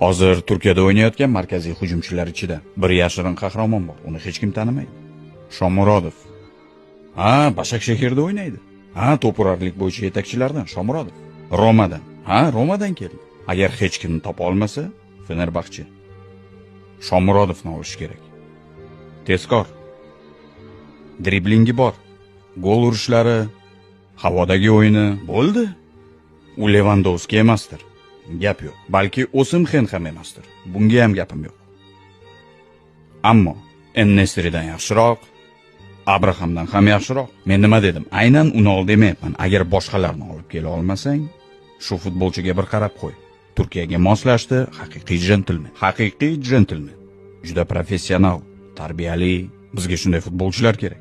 Hozir Turkiyada o'ynayotgan markaziy hujumchilar ichida bir yashirin qahramon bor. Uni hech kim tanimaydi. Shomurodov. Ha, Başakşehir'da o'ynaydi. Ha, to'purarlik bo'yicha yetakchilardan Shomurodov. Romadan. Ha, Romadan keldi. Agar hech kimni topa olmasa, Fenerbahçe Shomurodovni olish kerak. Tezkor. Driblingi bor. Gol urishlari, havodagi o'yini bo'ldi. U Lewandowski emasdir. Gap yo'q. Balki Osimhen ham emasdir. Bunga ham gapim yo'q. Ammo En-Nesridan yaxshiroq, Abrahamdan ham yaxshiroq. Men nima dedim? Aynan uni ol demayapman. Agar boshqalarni olib kela olmasang, shu futbolchiga bir qarab qo'y. Turkiyaga moslashdi, haqiqiy jentelmen. Haqiqiy jentelmen. Juda professional, tarbiyali, bizga shunday futbolchilar kerak.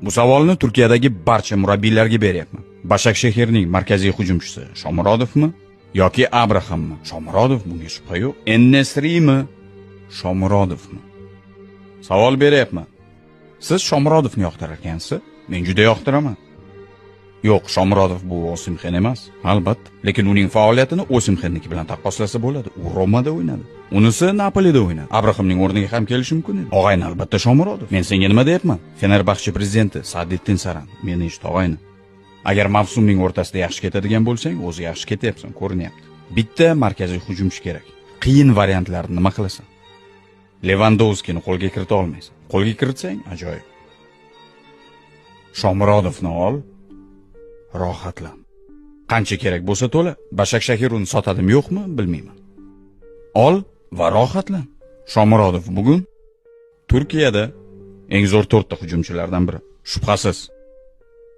Bu savolni Turkiyadagi barcha murabbiylarga beryapman. Başakşehirning markaziy hujumchisi Shomurodovmi yoki Abrahammi? Shomurodov, bunga shubha yo'q. En-Nesrimi? Shomurodovmi? Savol beryapman. Siz Shomurodovni yoqtirar ekansiz? Men juda yoqtiraman. Yo'q, Shomurodov bu Osimhen emas, albatta. Lekin uning faoliyatini Osimhenniki bilan taqqoslasa bo'ladi. U Romada o'ynadi. Unisi Napolida o'ynadi. Abrahamning o'rniga ham kelishi mumkin edi. Og'ayni albatta Shomurodov. Men senga nima deyapman? Fenerbahçe prezidenti Saadettin Saran. Meni eshit, og'ayni. Agar mavsumning o'rtasida yaxshi ketadigan bo'lsang, o'zi yaxshi ketyapsan, ko'rinyapti. Bitta markaziy hujumchi kerak. Qiyin variantlarni nima qilasan? Lewandowskini qo'lga kirita olmaysan. Qo'lga kiritsang, ajoyib. Shomurodovni ol, rohatlan. Qancha kerak bo'lsa to'la. Başakşehir uni sotadimi yo'qmi, bilmayman. Ol va rohatlan. Shomurodov bugun Turkiyada eng zo'r 4 ta hujumchilardan biri, shubhasiz.